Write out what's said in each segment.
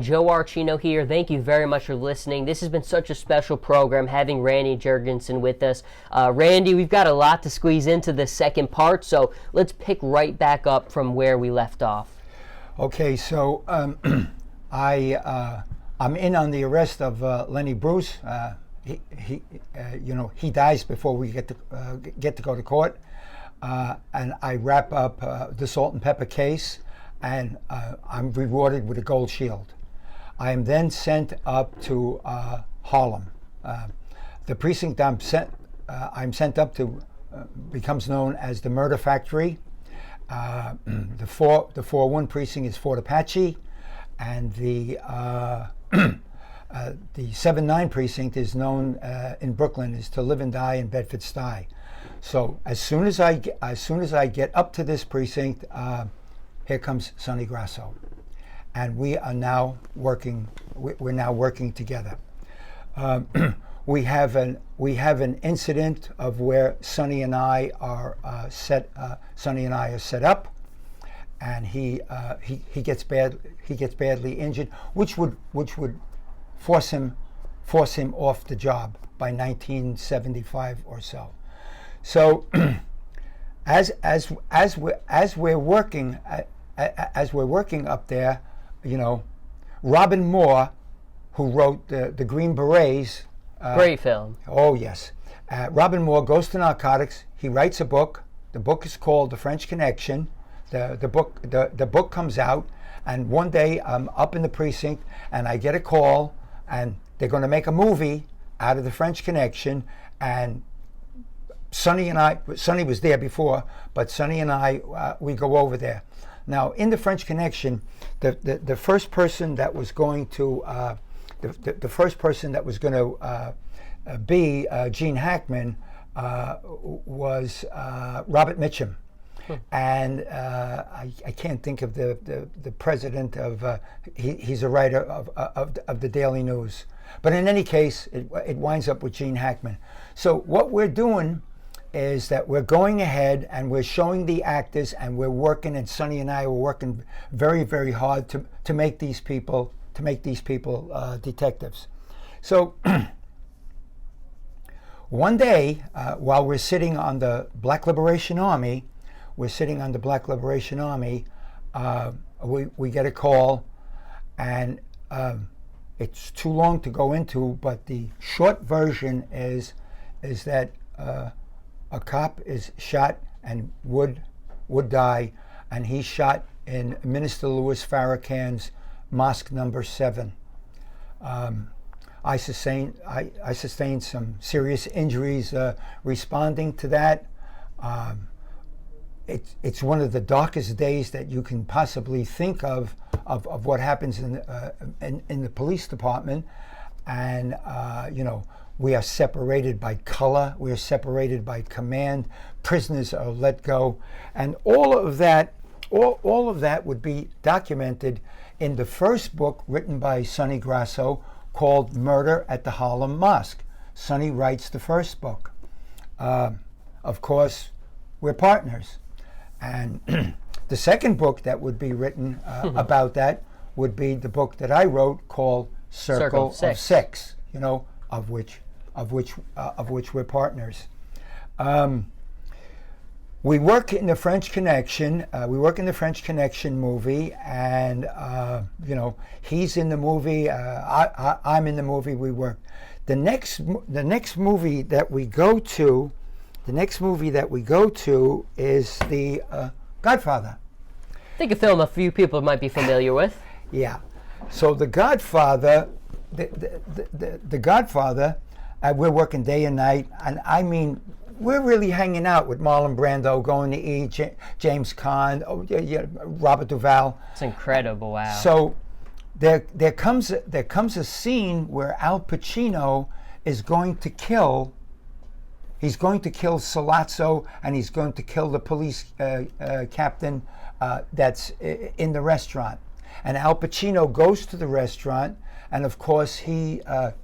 Joe Archino here. Thank you very much for listening. This has been such a special program having Randy Jurgensen with us. Randy, we've got a lot to squeeze into the second part, so let's pick right back up from where we left off. Okay, so I'm in on the arrest of Lenny Bruce. He dies before we get to go to court, and I wrap up the salt and pepper case, and I'm rewarded with a gold shield. I am then sent up to Harlem. The precinct I'm sent up to becomes known as the Murder Factory. The 4-1 precinct is Fort Apache, and the 7-9 precinct is known in Brooklyn as To Live and Die in Bedford Stuyvesant. So as soon as I get up to this precinct, here comes Sonny Grosso, and we are now working. We're now working together. We have an incident of where Sonny and I are set up, and he gets badly injured, which would force him off the job by 1975 or so. So as we're working up there, Robin Moore, who wrote the Green Berets. Great film. Oh yes. Robin Moore goes to narcotics. He writes a book. The book is called The French Connection. The book comes out, and one day I'm up in the precinct and I get a call, and they're going to make a movie out of The French Connection. And Sonny was there before, but Sonny and I we go over there. Now in The French Connection, the first person that was going to be Gene Hackman was Robert Mitchum. And I can't think of the president of, he's a writer of the Daily News. But in any case, it winds up with Gene Hackman. So what we're doing is that we're going ahead and we're showing the actors, and we're working, and Sonny and I were working very, very hard to make these people detectives. So one day, while we're sitting on the Black Liberation Army, we get a call, and it's too long to go into, but the short version is that a cop is shot and would die, and he's shot in Minister Louis Farrakhan's Mosque number 7. I sustained some serious injuries responding to that. It's one of the darkest days that you can possibly think of what happens in the police department, and we are separated by color, we are separated by command, prisoners are let go, and all of that would be documented in the first book written by Sonny Grosso called Murder at the Harlem Mosque. Sonny writes the first book. Of course, we're partners. And the second book that would be written about that would be the book that I wrote called Circle of Six, of which we're partners. We work in the French Connection. We work in the French Connection movie, and he's in the movie. I'm in the movie. We work. The next movie that we go to. The next movie that we go to is The Godfather. I think a film a few people might be familiar with. Yeah. So The Godfather, the Godfather, we're working day and night, and I mean, we're really hanging out with Marlon Brando, going to eat, James Caan, Robert Duvall. It's incredible, wow. So there comes a scene where Al Pacino is going to kill. He's going to kill Sollozzo, and he's going to kill the police captain that's in the restaurant. And Al Pacino goes to the restaurant, and of course he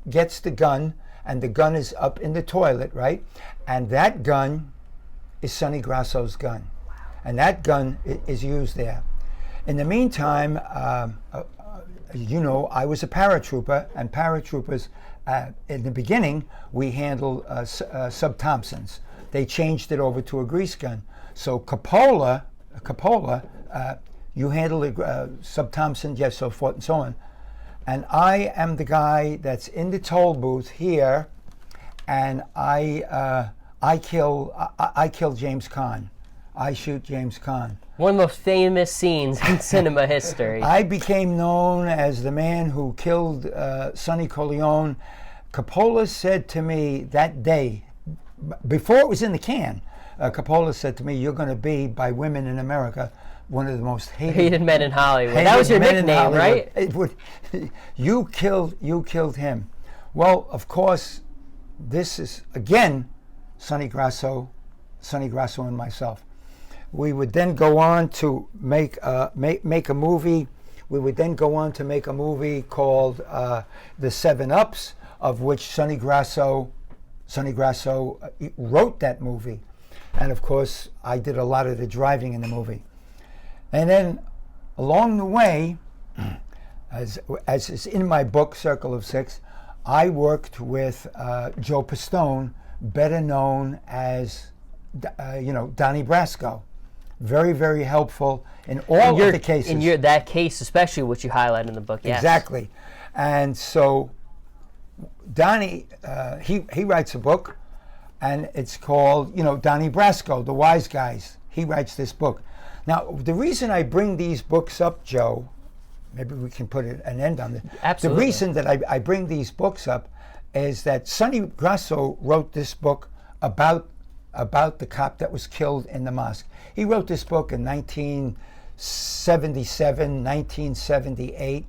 gets the gun, and the gun is up in the toilet, right? And that gun is Sonny Grosso's gun. Wow. And that gun is used there. In the meantime, I was a paratrooper, and paratroopers, in the beginning, we handled sub-Thompsons. They changed it over to a grease gun. So Coppola, you handle a sub-Thompson, yes, so forth and so on. And I am the guy that's in the toll booth here, and I kill James Caan. I shoot James Caan. One of the most famous scenes in cinema history. I became known as the man who killed Sonny Corleone. Coppola said to me that day, before it was in the can, Coppola said to me, "You're going to be, by women in America, one of the most hated men in Hollywood." That was your nickname, right? You killed him. Well, of course, this is again Sonny Grosso and myself. We would then go on to make a movie. We would then go on to make a movie called The 7-Ups, of which Sonny Grosso wrote that movie. And of course, I did a lot of the driving in the movie. And then along the way, as is in my book, Circle of Six, I worked with Joe Pistone, better known as, Donnie Brasco. Very, very helpful in all of the cases. In that case, especially, which you highlight in the book, yes. Exactly. And so Donnie, he writes a book, and it's called, Donnie Brasco, The Wise Guys. He writes this book. Now, the reason I bring these books up, Joe, maybe we can put an end on this. Absolutely. The reason that I bring these books up is that Sonny Grosso wrote this book about the cop that was killed in the mosque. He wrote this book in 1977, 1978,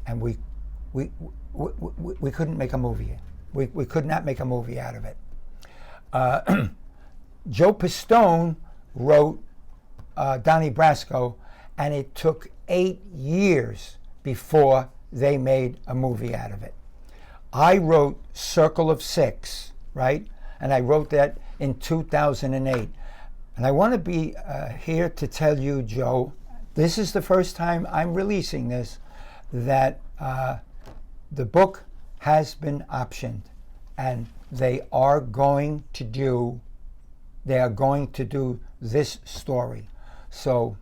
and we couldn't make a movie. We could not make a movie out of it. Joe Pistone wrote Donnie Brasco, and it took 8 years before they made a movie out of it. I wrote Circle of Six, right? And I wrote that in 2008. And I want to be here to tell you, Joe, this is the first time I'm releasing this, that the book has been optioned, and they are going to do this story. So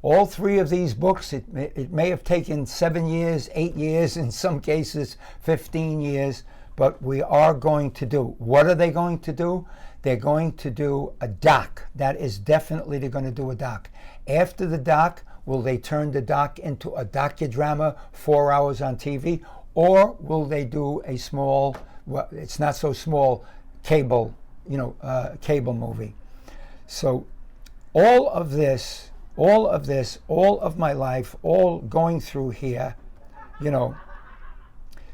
all three of these books, it may have taken 7 years, 8 years, in some cases 15 years, but we are going to do. What are they going to do? They're going to do a doc. That is definitely, they're going to do a doc. After the doc, will they turn the doc into a docudrama, 4 hours on TV, or will they do a small, well, it's not so small, cable movie? So all of this, all of my life, all going through here,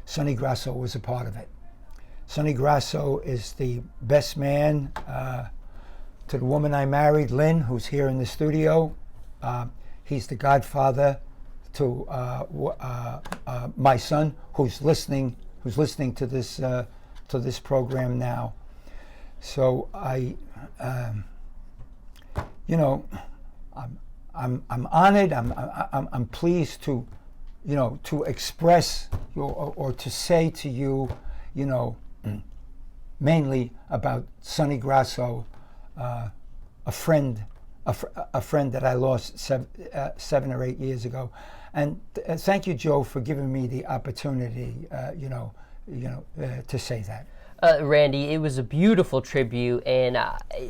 Sonny Grosso was a part of it. Sonny Grosso is the best man to the woman I married, Lynn, who's here in the studio. He's the godfather to my son, who's listening to this program now. So I'm honored. I'm pleased to express or to say to you, mainly about Sonny Grosso, a friend that I lost 7 or 8 years ago. And thank you, Joe, for giving me the opportunity, to say that. Randy, it was a beautiful tribute, and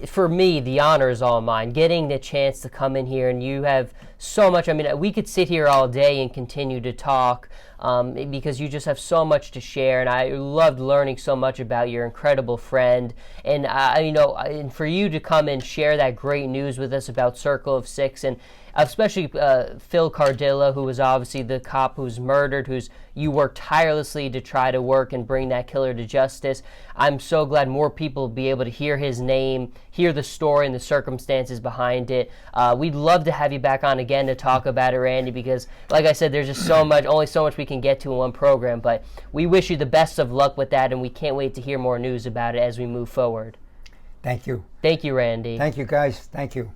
for me, the honor is all mine. Getting the chance to come in here, and you have so much. I mean, we could sit here all day and continue to talk because you just have so much to share, and I loved learning so much about your incredible friend. And and for you to come and share that great news with us about Circle of Six, and especially Phil Cardilla, who was obviously the cop who was murdered, you worked tirelessly to try to work and bring that killer to justice. I'm so glad more people will be able to hear his name, hear the story and the circumstances behind it. We'd love to have you back on again to talk about it, Randy, because like I said, there's just only so much we can get to in one program, but we wish you the best of luck with that, and we can't wait to hear more news about it as we move forward. Thank you. Thank you, Randy. Thank you, guys. Thank you.